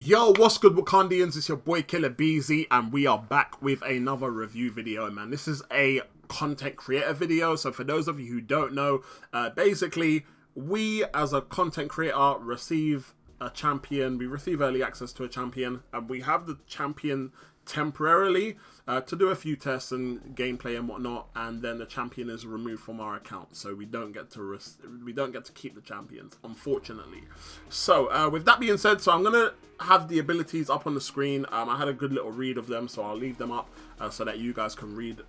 Yo, what's good Wakandians? It's your boy Killer Beezy and we are back with another review video, man. This is a content creator video, so for those of you who don't know, basically we as a content creator receive a champion, we receive early access to a champion, and we have the champion temporarily to do a few tests and gameplay and whatnot, and then the champion is removed from our account, so we don't get to keep the champions, unfortunately. So with that being said, so I'm gonna have the abilities up on the screen. I had a good little read of them, so I'll leave them up so that you guys can read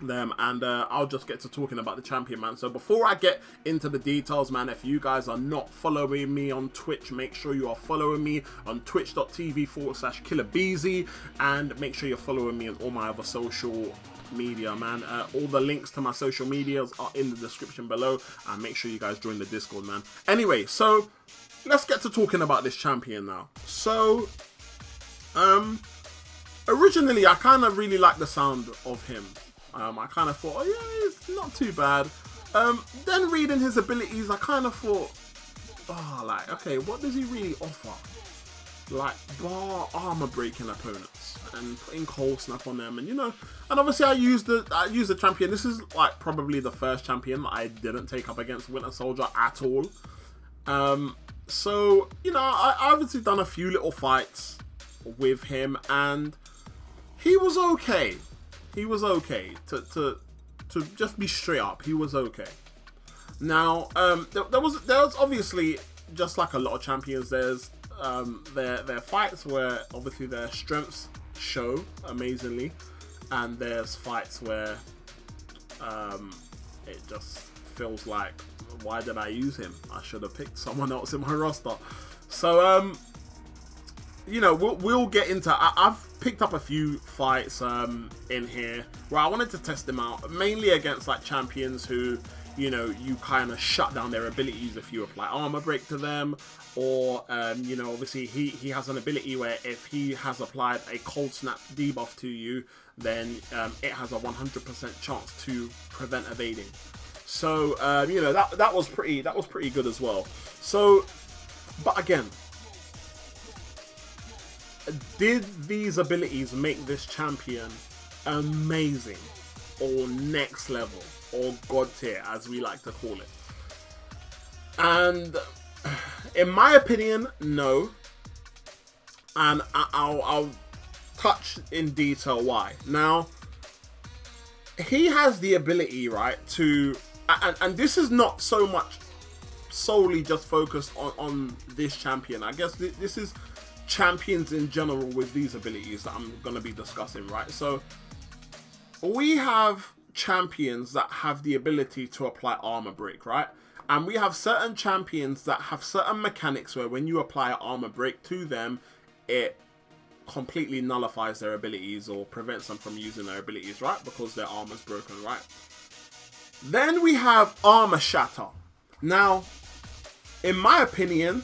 them, and I'll just get to talking about the champion, man. So before I get into the details, man, if you guys are not following me on Twitch, make sure you are following me on twitch.tv/KillerBeezy, and make sure you're following me on all my other social media, man. All the links to my social medias are in the description below, and make sure you guys join the Discord, man. Anyway, so let's get to talking about this champion now. So originally I kind of really liked the sound of him. I kind of thought, oh yeah, it's not too bad. Then reading his abilities, I kind of thought, oh, like, okay, what does he really offer? Like, bar armor breaking opponents and putting cold snap on them, and you know, and obviously I used the champion. This is like probably the first champion that I didn't take up against Winter Soldier at all. So you know, I obviously done a few little fights with him, and he was okay. He was okay, to just be straight up, he was okay. Now, there was obviously, just like a lot of champions, there's their fights where obviously their strengths show amazingly, and there's fights where it just feels like, why did I use him? I should have picked someone else in my roster. So you know, we'll get into. I've picked up a few fights in here where I wanted to test them out, mainly against like champions who, you know, you kind of shut down their abilities if you apply armor break to them, or you know, obviously he has an ability where if he has applied a cold snap debuff to you, then it has a 100% chance to prevent evading. So you know, that was pretty good as well. So, but again, did these abilities make this champion amazing, or next level, or god tier as we like to call it? And in my opinion, no. And I'll touch in detail why. Now, he has the ability, right, to, and this is not so much solely just focused on this champion. I guess this is champions in general with these abilities that I'm going to be discussing, right? So we have champions that have the ability to apply armor break, right? And we have certain champions that have certain mechanics where when you apply armor break to them, it completely nullifies their abilities or prevents them from using their abilities, right? Because their armor's broken, right? Then we have armor shatter. Now, in my opinion,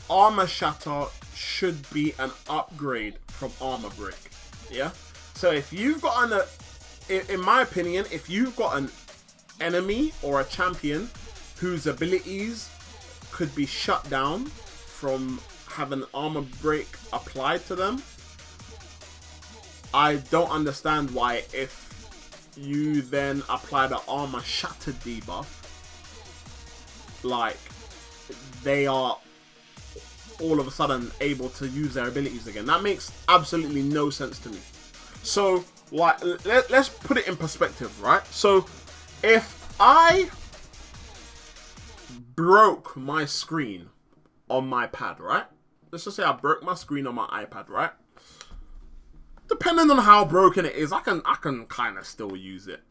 armor shatter should be an upgrade from armor break. Yeah, so if you've got in my opinion, if you've got an enemy or a champion whose abilities could be shut down from having armor break applied to them, I don't understand why, if you then apply the armor shatter debuff, like, they are all of a sudden able to use their abilities again. That makes absolutely no sense to me. So, like, let's put it in perspective, right? So, if I broke my screen on my pad, right? Let's just say I broke my screen on my iPad, right? Depending on how broken it is, I can kind of still use it.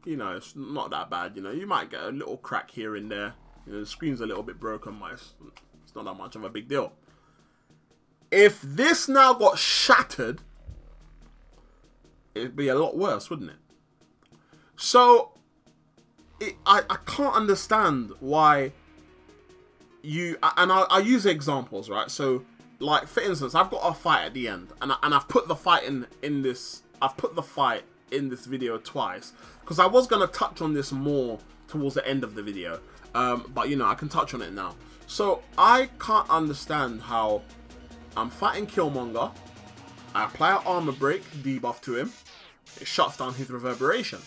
You know, it's not that bad. You know, you might get a little crack here and there. You know, the screen's a little bit broken, but it's not that much of a big deal. If this now got shattered, it'd be a lot worse, wouldn't it? So, I can't understand why you, and I'll use examples, right? So, like, for instance, I've got a fight at the end, and I've put the fight in this video twice, because I was going to touch on this more towards the end of the video. But, you know, I can touch on it now. So, I can't understand how I'm fighting Killmonger. I apply an armor break debuff to him. It shuts down his reverberation.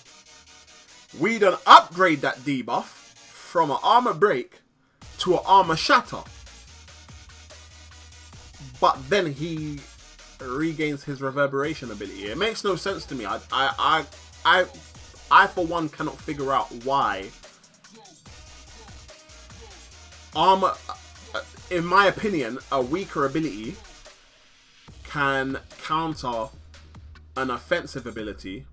We then upgrade that debuff from an armor break to an armor shatter. But then he regains his reverberation ability. It makes no sense to me. I for one cannot figure out why armor, in my opinion, a weaker ability can counter an offensive ability,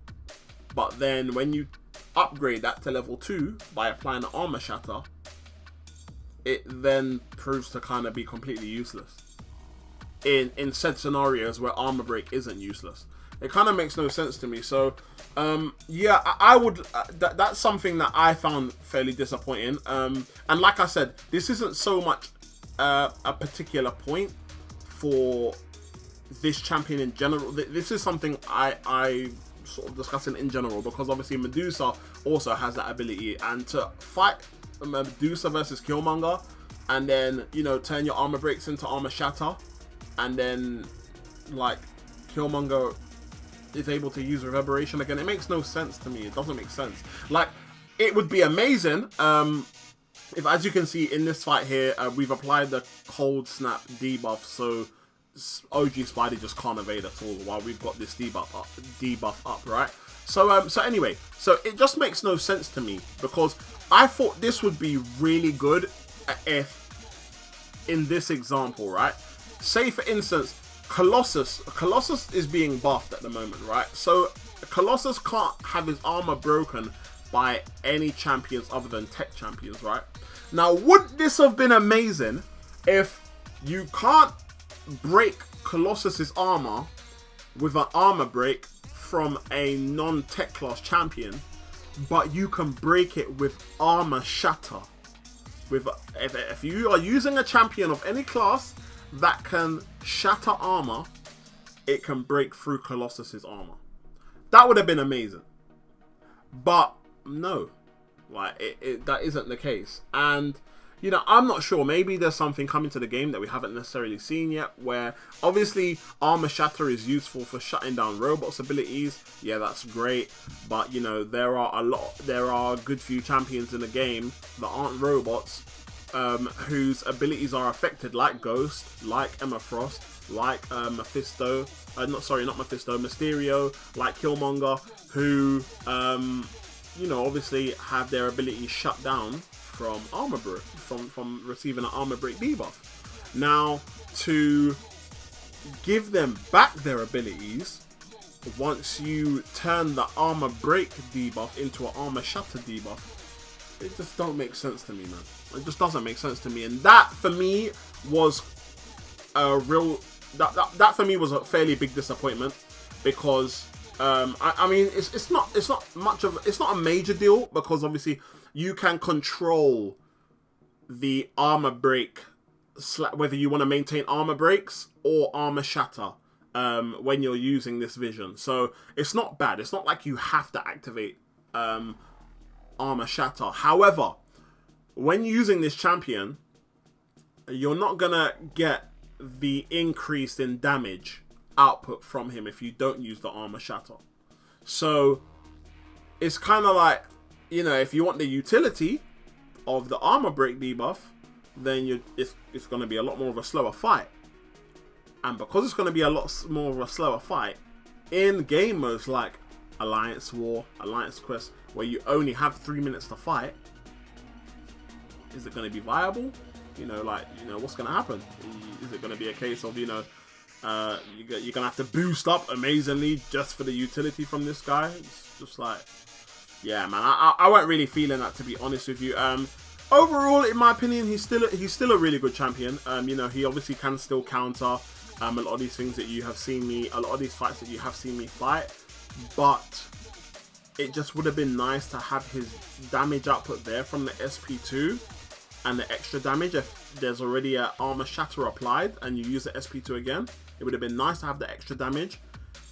but then when you upgrade that to level 2 by applying the armor shatter, it then proves to kind of be completely useless in said scenarios where armor break isn't useless. It kind of makes no sense to me. So yeah, I would that's something that I found fairly disappointing. And like I said, this isn't so much a particular point for this champion in general. This is something I sort of discussing in general, because obviously Medusa also has that ability, and to fight Medusa versus Killmonger and then, you know, turn your armor breaks into armor shatter, and then like Killmonger is able to use reverberation again, it makes no sense to me. It doesn't make sense. Like, it would be amazing if, as you can see in this fight here, we've applied the cold snap debuff, so OG Spidey just can't evade at all while we've got this debuff up, right? So so anyway, so it just makes no sense to me, because I thought this would be really good if, in this example, right, say for instance Colossus is being buffed at the moment, right? So Colossus can't have his armor broken by any champions other than tech champions, right? Now, wouldn't this have been amazing if you can't break Colossus's armor with an armor break from a non-tech class champion, but you can break it with armor shatter? With if you are using a champion of any class that can shatter armor, it can break through Colossus's armor. That would have been amazing. But no, like that isn't the case. And you know, I'm not sure, maybe there's something coming to the game that we haven't necessarily seen yet, where obviously armor shatter is useful for shutting down robots' abilities. Yeah, that's great, but you know, there are a good few champions in the game that aren't robots, whose abilities are affected, like Ghost, like Emma Frost, like Mephisto, not Mephisto, Mysterio, like Killmonger, who you know, obviously have their abilities shut down from armor break, from receiving an armor break debuff. Now, to give them back their abilities, once you turn the armor break debuff into an armor shatter debuff, it just don't make sense to me, man. It just doesn't make sense to me, and that for me was a real that for me was a fairly big disappointment, because I mean, it's not a major deal, because obviously you can control the armor break, whether you want to maintain armor breaks or armor shatter when you're using this vision. So it's not bad. It's not like you have to activate armor shatter. However, when using this champion, you're not gonna get the increase in damage output from him if you don't use the armor shatter. So it's kind of like, you know, if you want the utility of the armor break debuff, then it's going to be a lot more of a slower fight. And because it's going to be a lot more of a slower fight, in game modes like Alliance War, Alliance Quest, where you only have 3 minutes to fight, is it going to be viable? You know, like, you know, what's going to happen? Is it going to be a case of, you know, you're going to have to boost up amazingly just for the utility from this guy? It's just like, yeah, man, I wasn't really feeling that, to be honest with you. Overall, in my opinion, he's still a really good champion. You know, he obviously can still counter a lot of these things that you have seen me, a lot of these fights that you have seen me fight. But it just would have been nice to have his damage output there from the SP2 and the extra damage if there's already an armor shatter applied and you use the SP2 again. It would have been nice to have the extra damage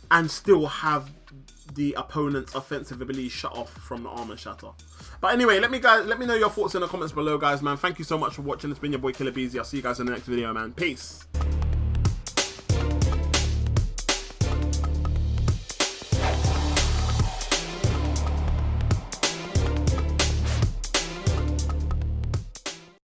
and still have the opponent's offensive ability shut off from the armor shatter. But anyway, let me know your thoughts in the comments below, guys, man. Thank you so much for watching. It's been your boy Killer Beezy. I'll see you guys in the next video, man. Peace.